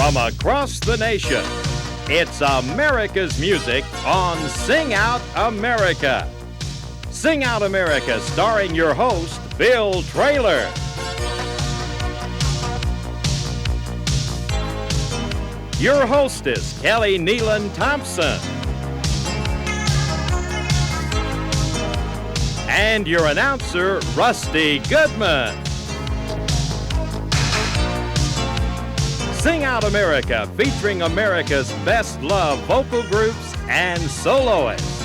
from across the nation. It's America's music on Sing Out America. Sing Out America, starring your host, Bill Traylor. Your hostess, Kelly Nelon Thompson. And your announcer, Rusty Goodman. Sing Out America, featuring America's best loved vocal groups and soloists.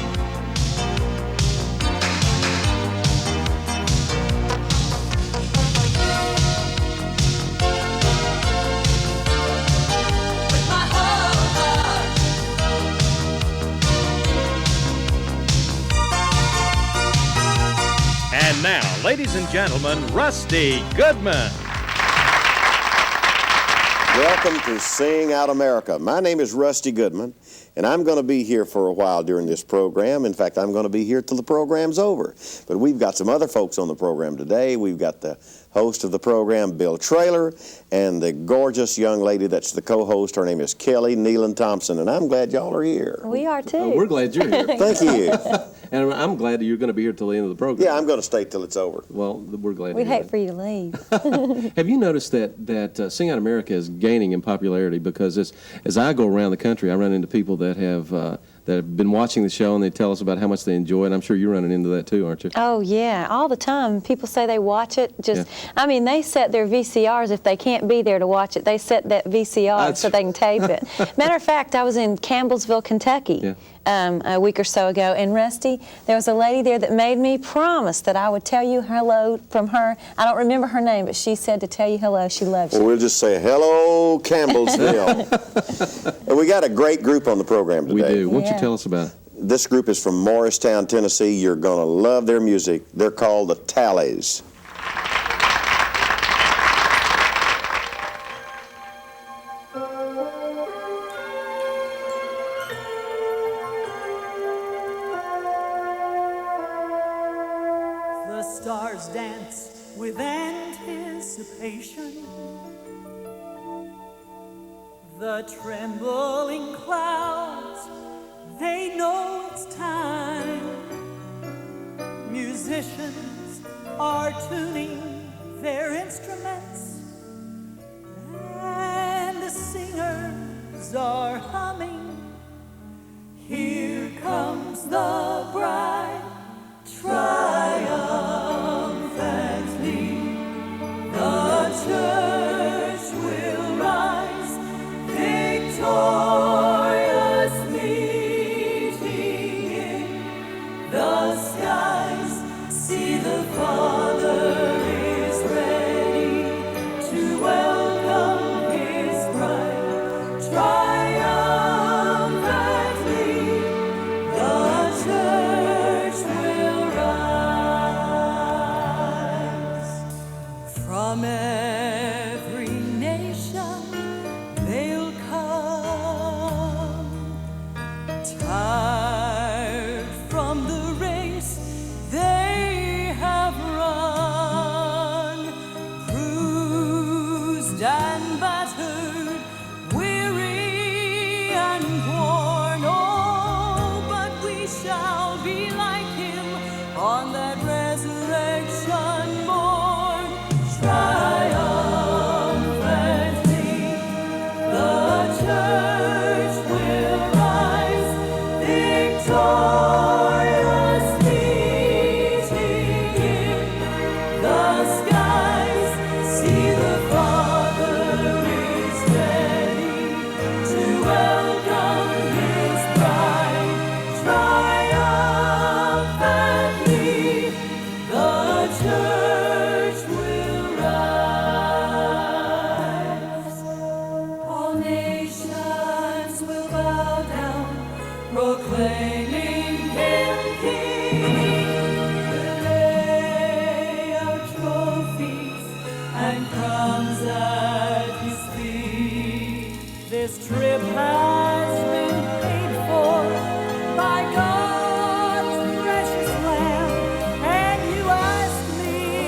And now, ladies and gentlemen, Rusty Goodman. Welcome to Sing Out America. My name is Rusty Goodman, and I'm going to be here for a while during this program. In fact, I'm going to be here till the program's over. But we've got some other folks on the program today. We've got the host of the program, Bill Traylor, and the gorgeous young lady that's the co-host. Her name is Kelly Nelon Thompson, and I'm glad y'all are here. We are too. We're glad you're here. Thank you. And I'm glad that you're going to be here till the end of the program. Yeah, I'm going to stay till it's over. Well, we're glad We'd to hear hate for you to leave. Have you noticed that Sing Out America is gaining in popularity? Because as I go around the country, I run into people that have been watching the show, and they tell us about how much they enjoy it. I'm sure you're running into that too, aren't you? Oh, yeah, all the time. People say they watch it. I mean, they set their VCRs. If they can't be there to watch it, they set that VCR so they can tape it. Matter of fact, I was in Campbellsville, Kentucky a week or so ago, and Rusty, there was a lady there that made me promise that I would tell you hello from her. I don't remember her name, but she said to tell you hello. She loves you. Well, we'll just say hello, Campbellsville. And we got a great group on the program today. We do. Why don't you tell us about it? This group is from Morristown, Tennessee. You're going to love their music. They're called the Tallies. The stars dance with anticipation. The trembling clouds, they know it's time. Musicians are tuning their instruments, and the singers are humming. Here comes the bride, triumphantly. The church will rise victorious, meeting in the skies. See, the Father is ready to welcome his bride. Triumphantly, the church will rise. From every nation they'll come, tired from the race they have run, bruised and battered, weary and worn. Oh, but we shall be like him on that resurrection morn. Triumphantly, the church will rise victorious, meeting in the skies. See, the Father is ready to welcome his bride. Triumphantly, the church will rise. All nations will bow down, proclaiming him King. We'll lay our trophies and crowns at his feet. This trip has been paid for by God's precious Lamb. And you ask me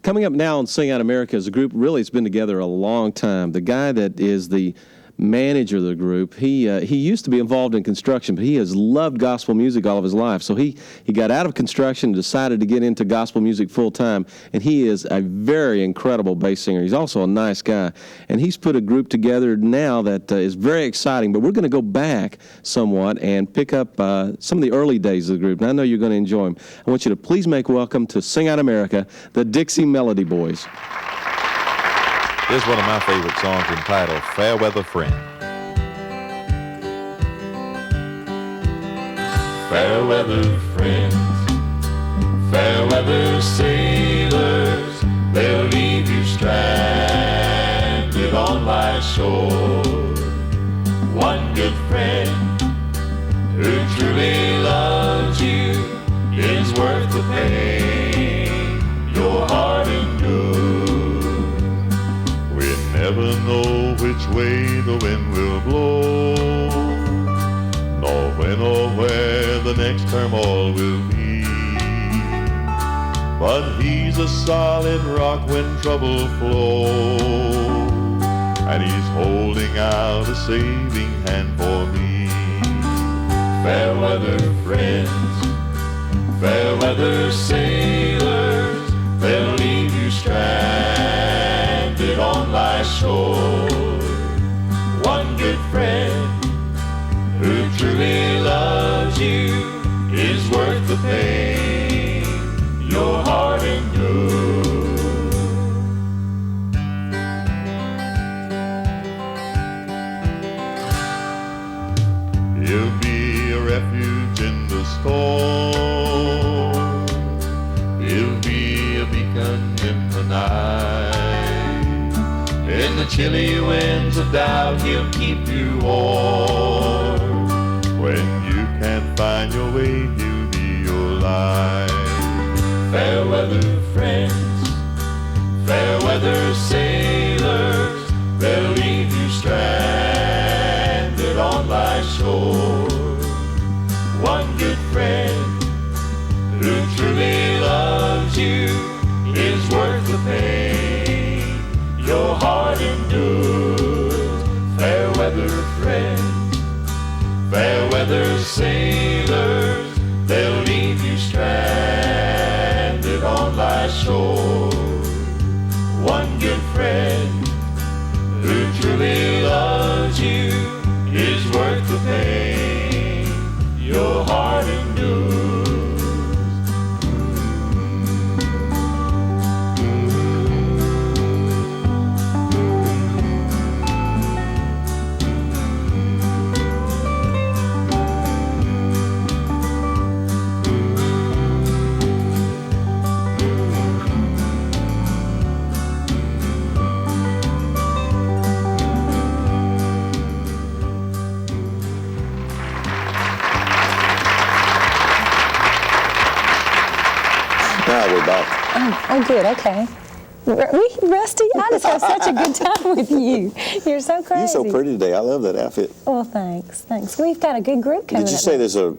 Coming up now on Sing Out America is a group really has been together a long time. The guy that is the manager of the group, he used to be involved in construction, but he has loved gospel music all of his life. So he got out of construction and decided to get into gospel music full time, and he is a very incredible bass singer. He's also a nice guy, and he's put a group together now that is very exciting. But we're going to go back somewhat and pick up some of the early days of the group, and I know you're going to enjoy them. I want you to please make welcome to Sing Out America, the Dixie Melody Boys. Here's one of my favorite songs entitled Fairweather Friend. Fairweather friends, fairweather sailors, they'll leave you stranded on life's shore. One good friend who truly loves you is worth the pain your heart endures. Never know which way the wind will blow, nor when or where the next turmoil will be. But he's a solid rock when trouble flows, and he's holding out a saving hand for me. Fairweather friends, fairweather sailors, they'll leave you stranded on life's shore. One good friend who truly loves you is worth the pain your heart endures. He'll be a refuge in the storm, he'll be a beacon in the night. In the chilly winds of doubt, he'll keep you warm. When you can't find your way, he'll be your light. Fairweather friends, fairweather sailors, they'll leave you stranded on life's shore. One good friend who truly loves you is worth the pain your heart endures. Fairweather friends, fairweather sailors, they'll leave you stranded on life's shore. One good friend who truly loves you is worth the pain your heart endures. Oh, good, okay. Rusty, I just have such a good time with you. You're so crazy. You're so pretty today. I love that outfit. Well, thanks. We've got a good group coming up. Did you say there's a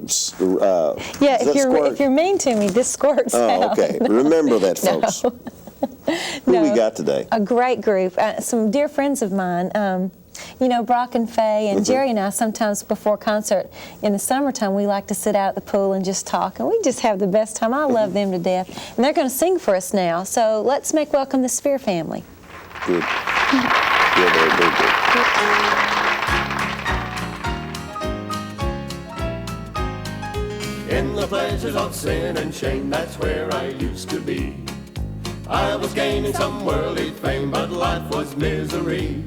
yeah, if you're mean to me, this squirts out. Oh, okay. Remember that, folks. Who we got today? A great group. Some dear friends of mine. Brock and Faye and Jerry and I, sometimes before concert in the summertime, we like to sit out at the pool and just talk, and we just have the best time. I love them to death. And they're going to sing for us now. So let's make welcome the Speer Family. Good. Yeah, very good. In the pleasures of sin and shame, that's where I used to be. I was gaining some worldly fame, but life was misery.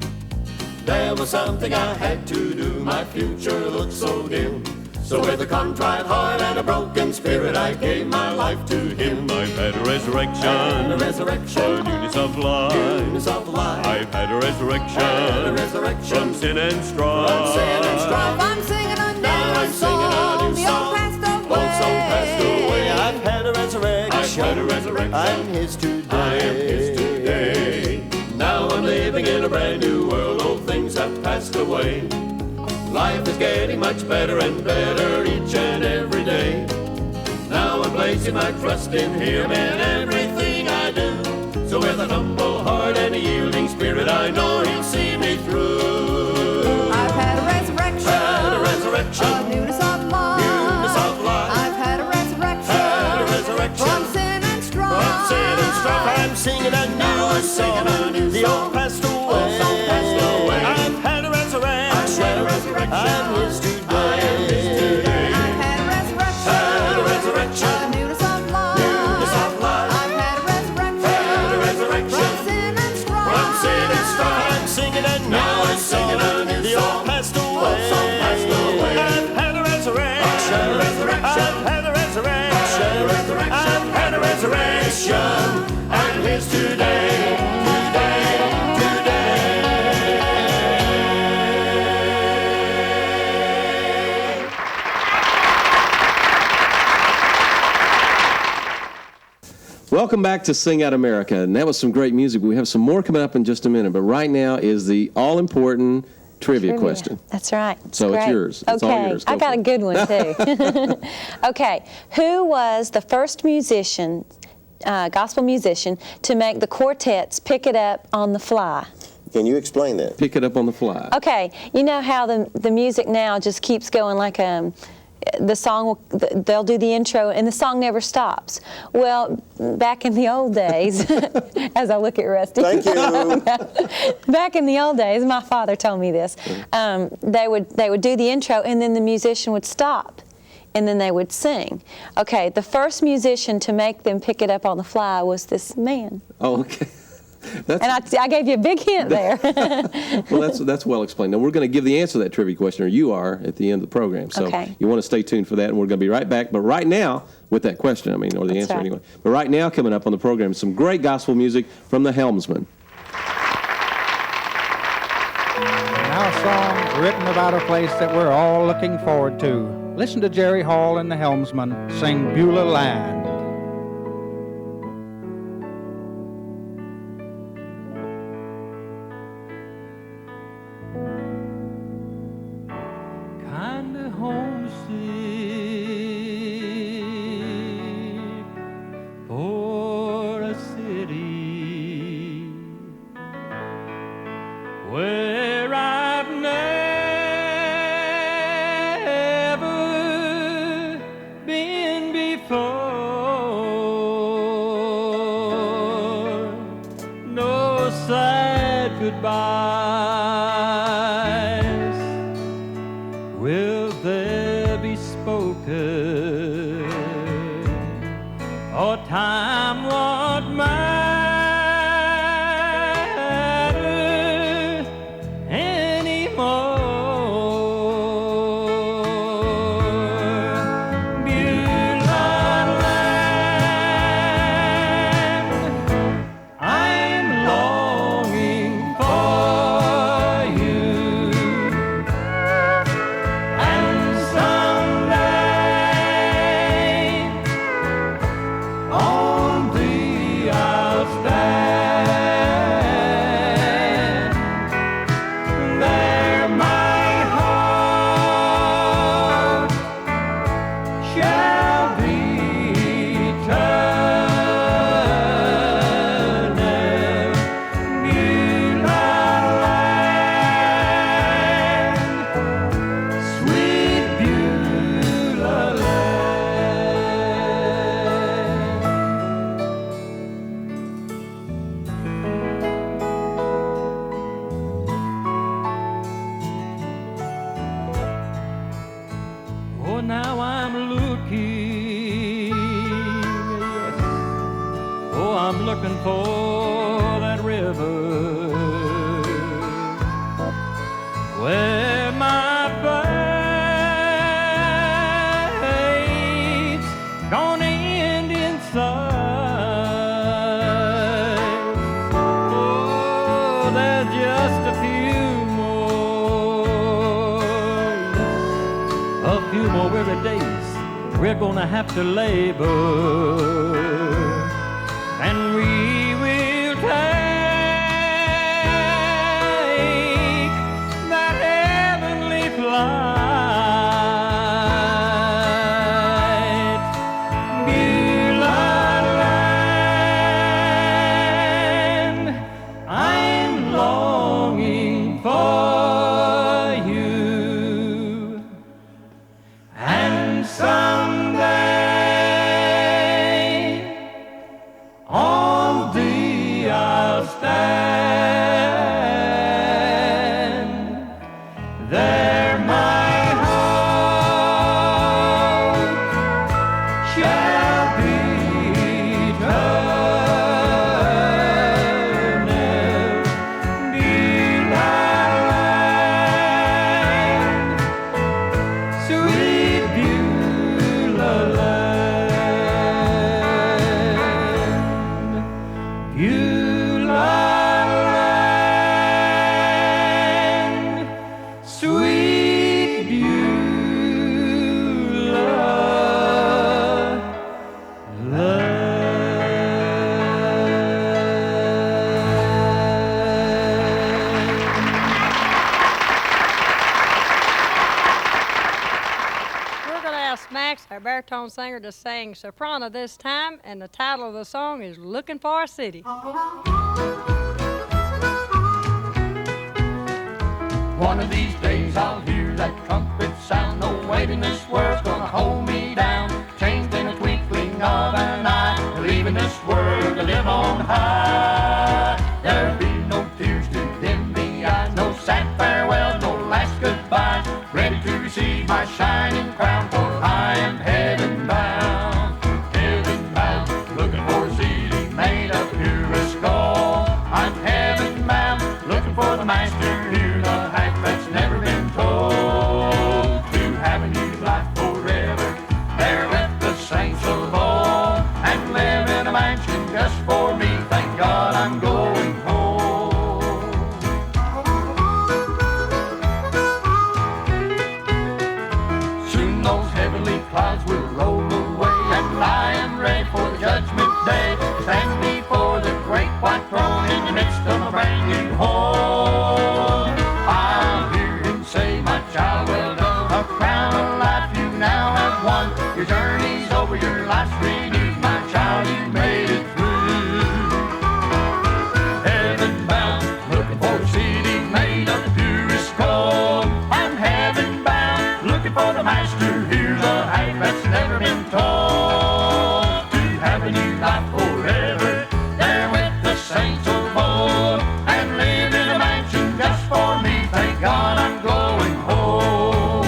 There was something I had to do, my future looked so dim. So with a contrite heart and a broken spirit, I gave my life to Him. I've had a resurrection, a resurrection, a newness of life. Newness of life. I've had a resurrection, from sin and strife. From sin and strife. I'm singing a now new song. The old passed away. Old song passed away. I've had a resurrection. I've had a resurrection. I'm His today. I am His today. Now I'm living in a brand new world. Old things have passed away. Life is getting much better and better each and every day. Now I'm placing my trust in Him in everything I do. So with an humble heart and a yielding spirit, I know he'll see me through. I've had a resurrection, A newness of life. I've had a resurrection, from sin and strife. I'm singing a new song. The old passed away. I've had a resurrection. I'm his today. I've had a resurrection, a newness of life. I've had a resurrection, from sin and strife. I'm singing a new song. The old passed away. I've had a resurrection. I've had a resurrection. I've had a resurrection. I'm his today. Welcome back to Sing Out America, and that was some great music. We have some more coming up in just a minute, but right now is the all-important trivia question. That's right. So great. It's yours. It's all yours. I got a good one, too. Okay. Who was the first musician, gospel musician, to make the quartets pick it up on the fly? Can you explain that? Pick it up on the fly. Okay. You know how the music now just keeps going like the song, they'll do the intro and the song never stops. Well, back in the old days, as I look at Rusty. Thank you. Back in the old days, my father told me this, they would do the intro and then the musician would stop and then they would sing. Okay, the first musician to make them pick it up on the fly was this man. Oh, okay. And I gave you a big hint there. Well, that's well explained. Now, we're going to give the answer to that trivia question, or you are, at the end of the program. So you want to stay tuned for that, and we're going to be right back. But right now, with that question, or the answer anyway. But right now, coming up on the program, some great gospel music from the Helmsmen. Now a song written about a place that we're all looking forward to. Listen to Jerry Hall and the Helmsmen sing Beulah Land. We're gonna have to labor, and we will take that heavenly flight. Beulah land, Beulah land, sweet Beulah land. We're going to ask Max, our baritone singer, to sing soprano this time, and the title of the song is Looking for a City. One of these days I'll hear that trumpet sound. No weight in this world's gonna hold me down. Changed in a twinkling of an eye, leaving this world to live on high. There'll be no tears to dim the eyes, no sad farewell, no last goodbye. Ready to receive my shining crown, for I am heaven bound. Heaven bound, looking for a city made of purest gold. I'm heaven bound, looking for the master here, the hack that's never been told. To have a new life forever, there with the saints of old, and live in a mansion just for me. Thank God I'm going home. Soon those heavenly clouds will roll away, and I am ready for the judgment day. Stand before the great white throne in the midst of a brand new home. I'll hear him say, my child, well done. A crown of life you now have won. Your journey's over, your life's renewed. My child, you made it through. Heaven bound, looking for a city made of the purest gold. I'm heaven bound, looking for the master here, the hack that's never been told. To have a new life forever, there with the saints of old, and live in a mansion just for me. Thank God I'm going home.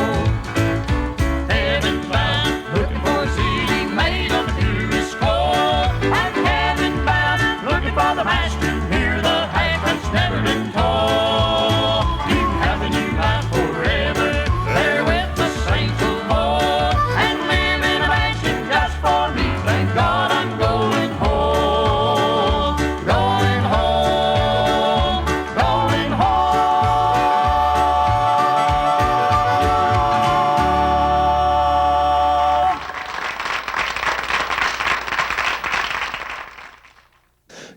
Heaven bound, looking for a city made of the purest gold. I'm heaven bound, looking for the master here, the hack that's never been told. You have a new life forever, there with the saints of old, and live in a mansion just for me. Thank God I'm going home. Going home. Going home.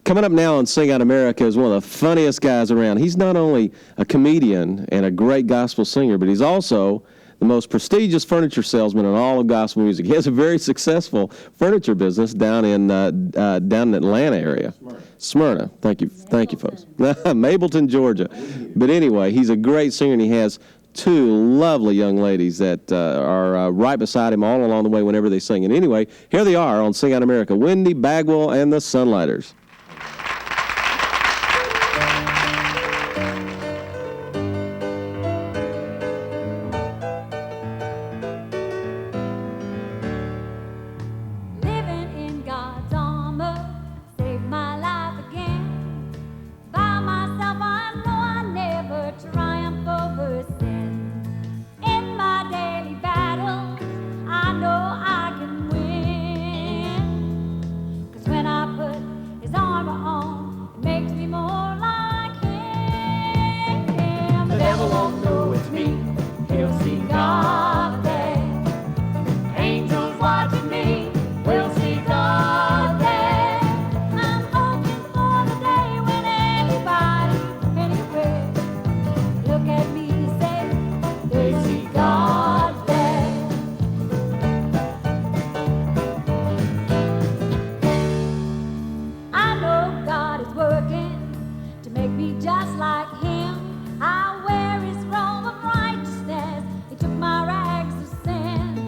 Coming up now on Sing Out America is one of the funniest guys around. He's not only a comedian and a great gospel singer, but he's also the most prestigious furniture salesman in all of gospel music. He has a very successful furniture business down in Atlanta area. Smyrna. Thank you, folks. Mableton, Georgia. But anyway, he's a great singer, and he has two lovely young ladies that are right beside him all along the way whenever they sing. And anyway, here they are on Sing Out America, Wendy, Bagwell, and the Sunlighters. Living in God's armor saved my life again. By myself I know I never triumph over sin. In my daily battles I know I can win. 'Cause when I put his armor on, it makes me more like him. The devil won't know it's me. He'll see God there. Angels watching me. We'll see God there. I'm hoping for the day when everybody, anywhere, look at me and say, they see God there. I know God is working to make me just like him. I wear his robe of righteousness. He took my rags of sin,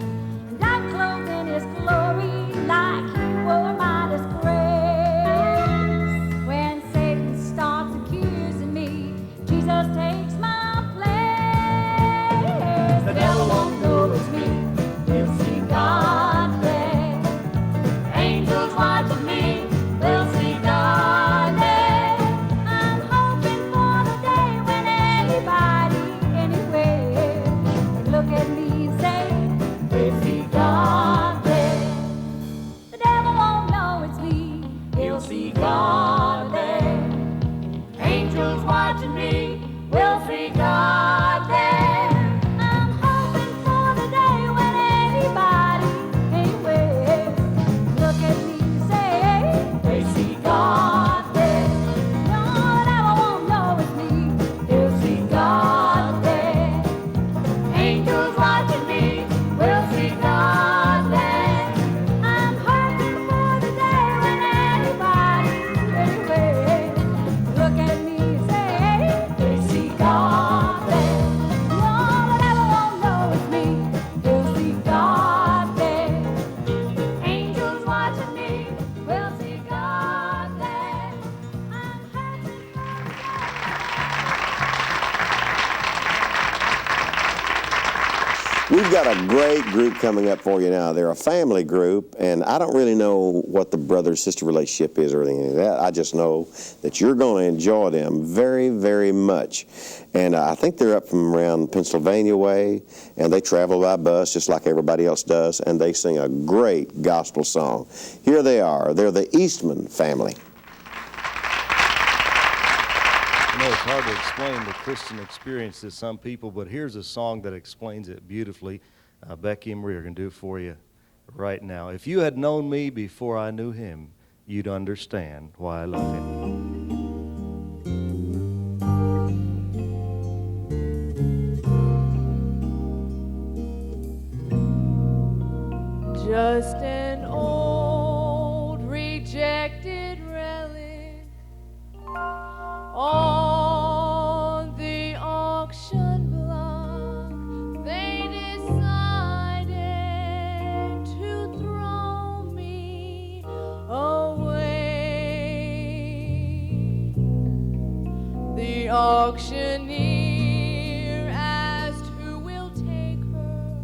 and I'm clothed in his glory like he wore my disgrace. When Satan starts accusing me, Jesus takes my place. The devil won't know it's me. He'll see God there. Angels watching me. They'll see God there. I'm hoping for We've got a great group coming up for you now. They're a family group, and I don't really know what the brother-sister relationship is or anything like that. I just know that you're going to enjoy them very, very much. And I think they're up from around Pennsylvania way, and they travel by bus just like everybody else does, and they sing a great gospel song. Here they are. They're the Eastman Family. You know, it's hard to explain the Christian experience to some people, but here's a song that explains it beautifully. Becky and Marie are going to do it for you right now. If you had known me before I knew him, you'd understand why I love him. Just an old rejected relic on the auction block. They decided to throw me away. The auctioneer asked who will take her.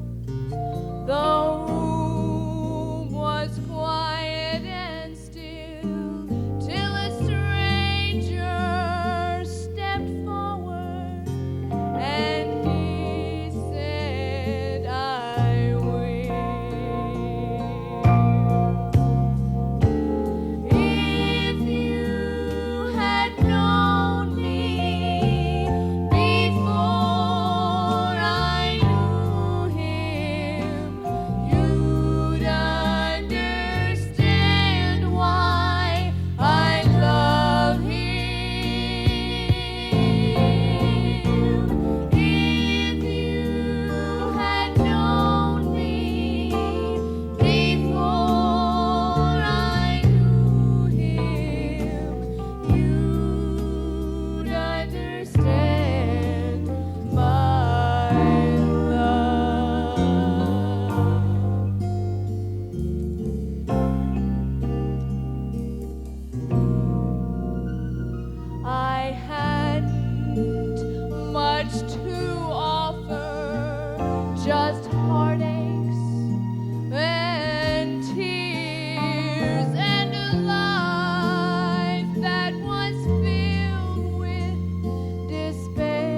The room was quiet and still till a stranger stepped forward and he said, I will. If you had known me before I knew him, you'd understand why I love him. If you had known me before I knew him, you'd understand my love. I hadn't much to offer, just heartaches and tears and a life that was filled with despair.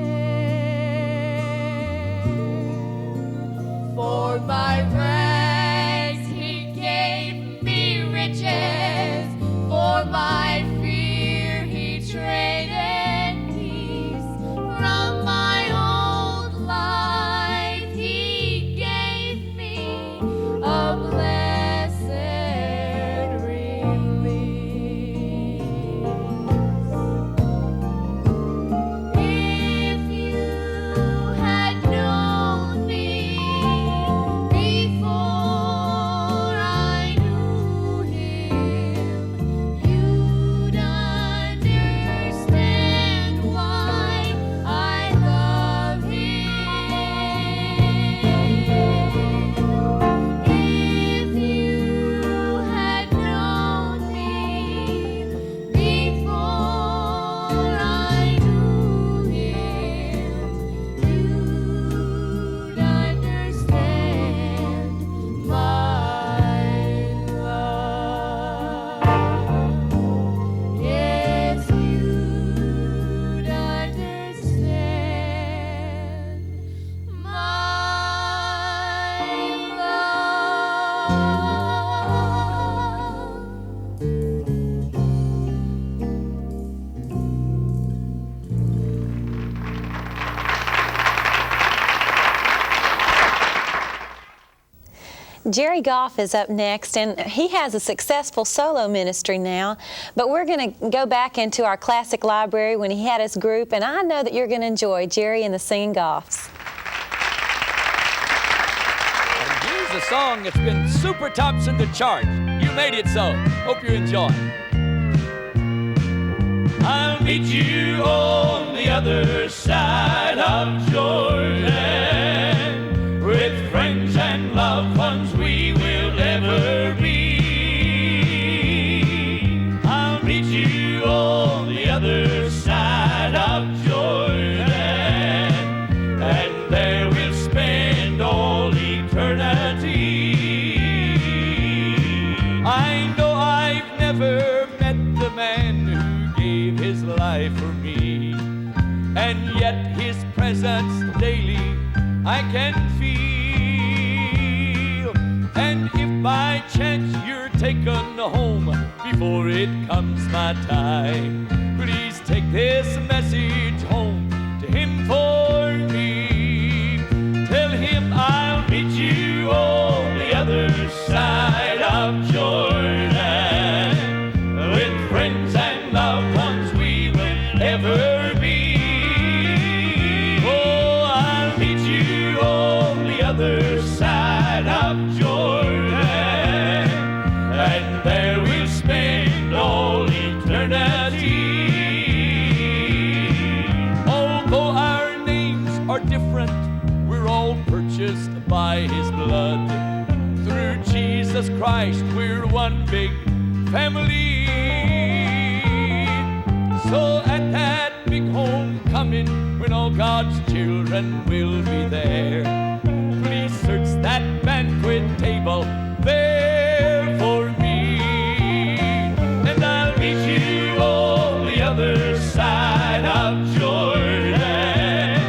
For my rags he gave me riches, for my fear he traded peace. From my old life he gave me a blessed release. If you had known me before I knew him, you'd understand why I love him. If you had known me before I knew him, you'd understand my love. Yes, you'd understand my love. Jerry Goff is up next, and he has a successful solo ministry now, but we're going to go back into our classic library when he had his group, and I know that you're going to enjoy Jerry and the Singing Goffs. And here's a song that's been super tops in the chart. You made it so. Hope you enjoy. I'll meet you on the other side of Jordan. With friends and loved ones we will ever be. I'll meet you on the other side of Jordan, and there we'll spend all gave his life for me. And yet his presence daily I can feel. And if by chance you're taken home before it comes my time, please take this message home to him for me. Tell him I'll meet you on the other side of Jordan, with friends and loved ones we will ever be. Oh, I'll meet you on the other side of Jordan, and there we'll spend all eternity. Although our names are different, we're all purchased by his blood. Through Jesus Christ, we're one big family. So at that big homecoming, when all God's children will be there, please search that banquet table there for me. And I'll meet you on the other side of Jordan,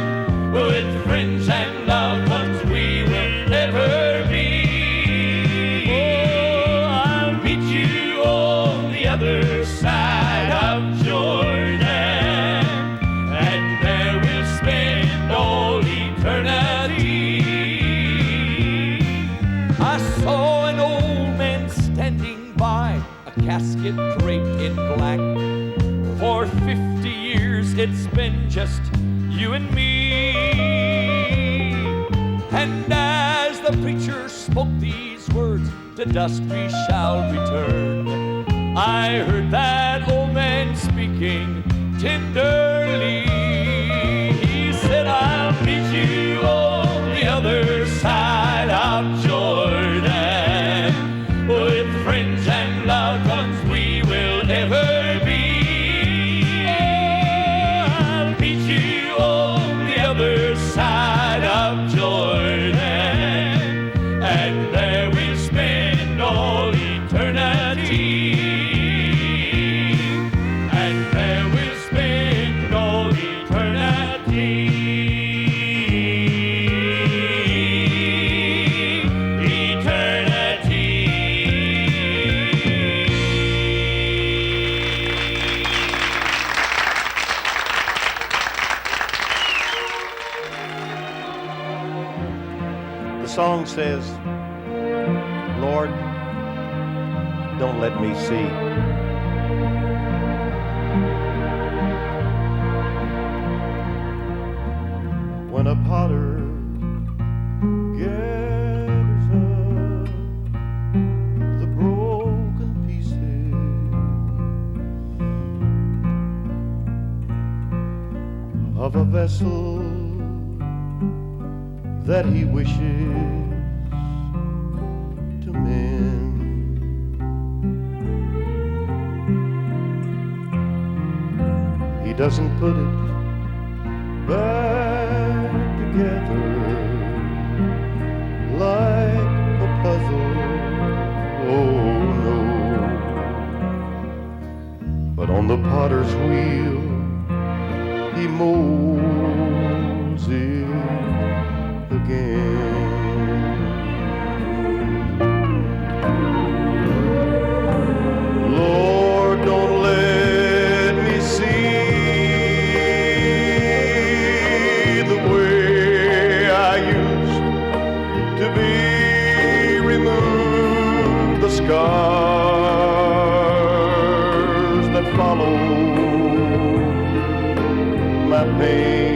with friends and loved ones we will ever be. Oh, I'll meet you on the other side of Jordan, and there we'll spend all eternity. I saw an old man standing by a casket draped in black. For 50 years it's been just you and me. And as the preacher spoke these words, to dust we shall return, I heard that old man speaking tenderly. He said, I'll meet you on the other side of Jordan, with friends and loved ones we will ever be. I'll meet you on the other side of Jordan, and there we'll spend all eternity. And there we'll spend all eternity. The song says, Lord, don't let me see. When a potter gathers up the broken pieces of a vessel that he wishes to mend, he doesn't put it back together like a puzzle, oh no. But on the potter's wheel he molds it again. Lord, don't let me see the way I used to be. Remove the scars that follow my pain.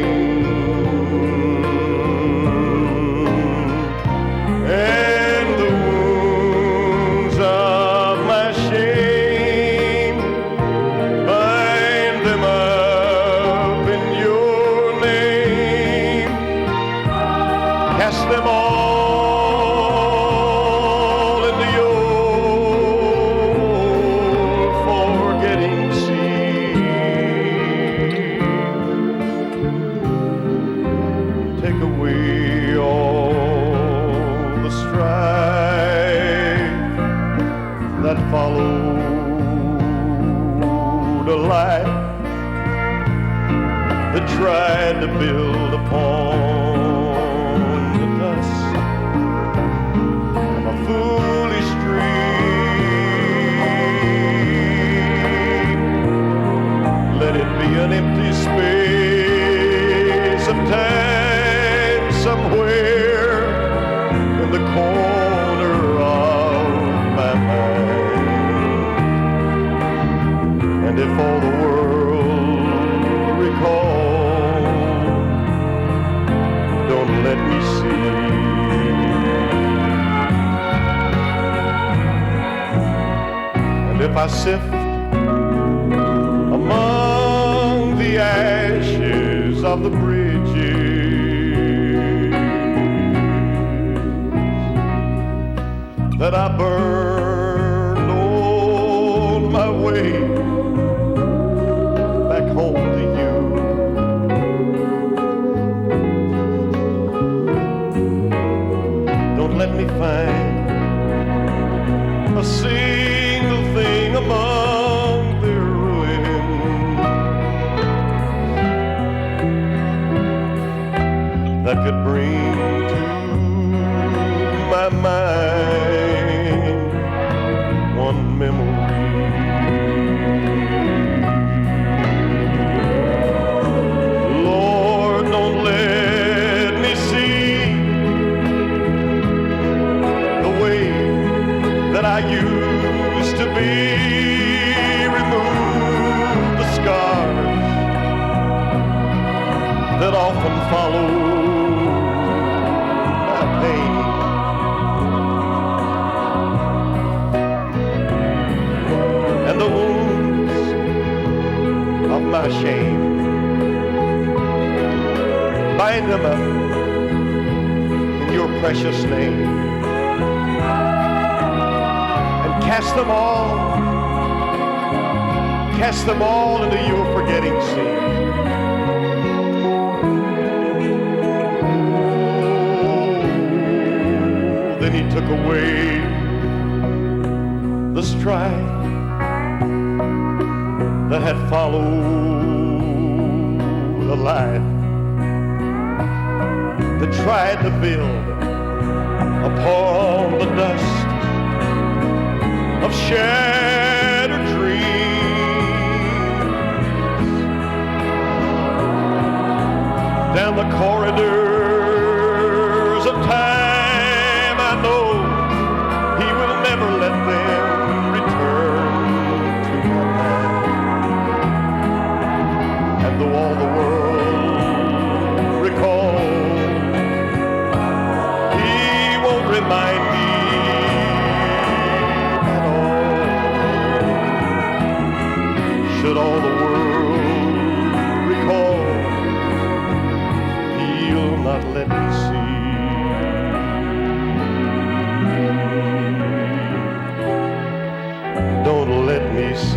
life that tried to build upon the dust of a foolish dream. Let it be an empty space of time somewhere in the corner of my mind. And if all the world recall, don't let me see. And if I sift among the ashes of the bridges that I burned on my way back home to you, don't let me find a single thing among their ruins that could bring to my mind one memory. Lord, don't let me see the way that I used to be. Remove the scars that often follow my pain. And the wounds of my shame. Bind them up in your precious name and cast them all into your forgetting sea. Oh, then he took away the strife that had followed the life that tried to build upon the dust of shattered dreams. Down the corridors of time, I know he will never let them return to my mind. And though all the world recall, he won't remind me at all. Should all the world recall, he'll not let me see. Don't let me see.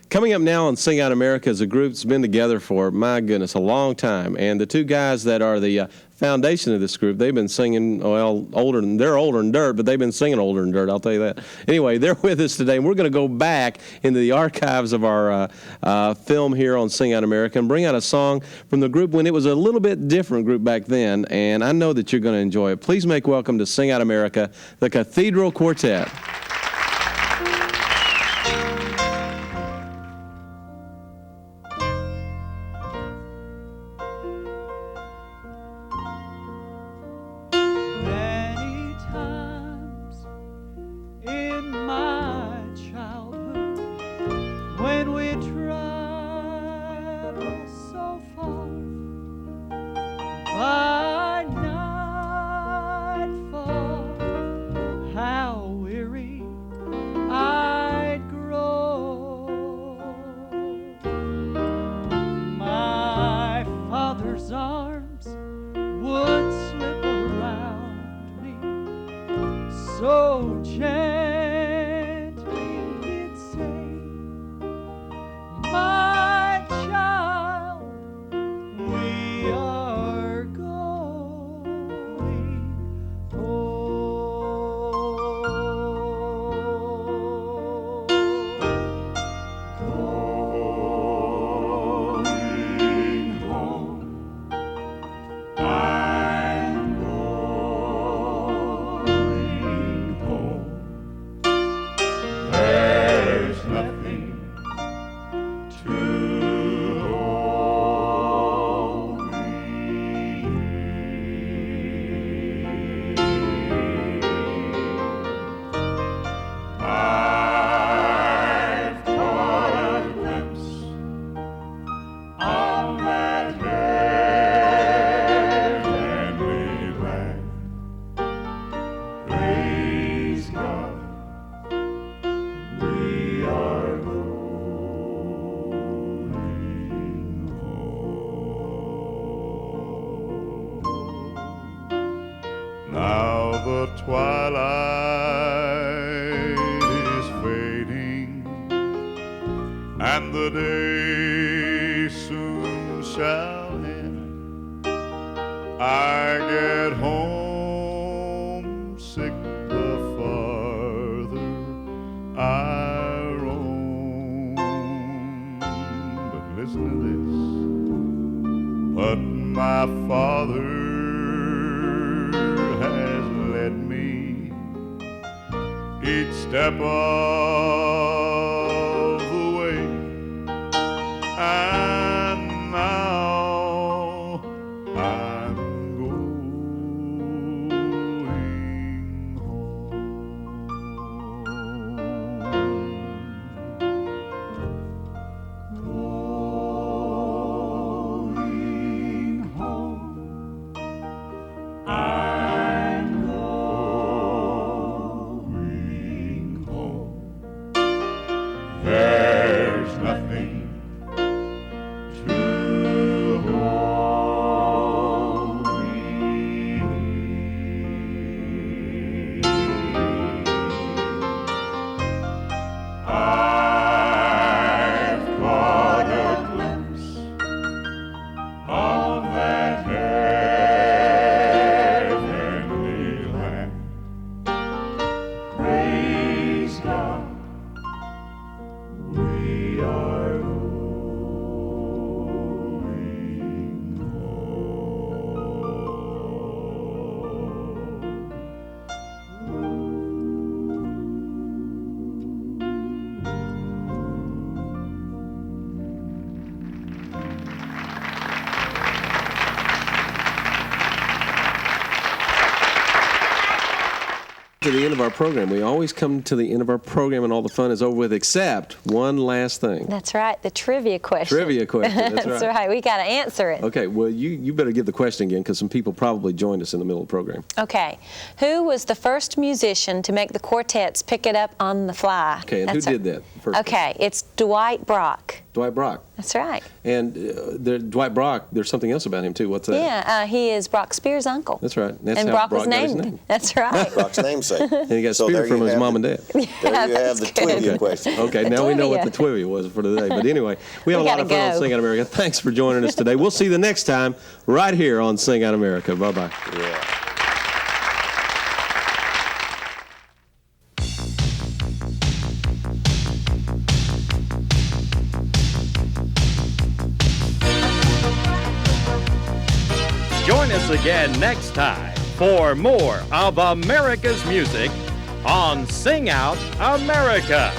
Coming up now on Sing Out America is a group that's been together for, my goodness, a long time. And the two guys that are the foundation of this group, they've been singing, well, they're older than dirt, but they've been singing older than dirt, I'll tell you that. Anyway, they're with us today, and we're going to go back into the archives of our film here on Sing Out America and bring out a song from the group when it was a little bit different group back then, and I know that you're going to enjoy it. Please make welcome to Sing Out America, the Cathedral Quartet. Now the twilight is fading, and the day soon shall end. I get homesick the farther I roam. But listen to this. But my father has led me each step of the way, and now I'm going home. I'm going home. There's nothing to hold me. I've caught a glimpse of that heavenly land. Praise God, we are going To the end of our program. We always come to the end of our program and all the fun is over with, except one last thing. That's right, the trivia question. Trivia question, that's right. right. We got to answer it. Okay, well, you better give the question again because some people probably joined us in the middle of the program. Okay. Who was the first musician to make the quartets pick it up on the fly? Okay, and who did that first? Okay, it's Dwight Brock. Dwight Brock. That's right. And Dwight Brock, there's something else about him, too. What's that? Yeah, he is Brock Speer's uncle. That's right. That's and how Brock was got his named. name. That's right. Brock's namesake. And he got So Speer there from you his have mom and the- dad. There you have the trivia question. Okay, now we know what the trivia was for today. But anyway, we have a lot of fun on Sing Out America. Thanks for joining us today. We'll see you the next time right here on Sing Out America. Bye-bye. Yeah. Join us again next time for more of America's music on Sing Out America.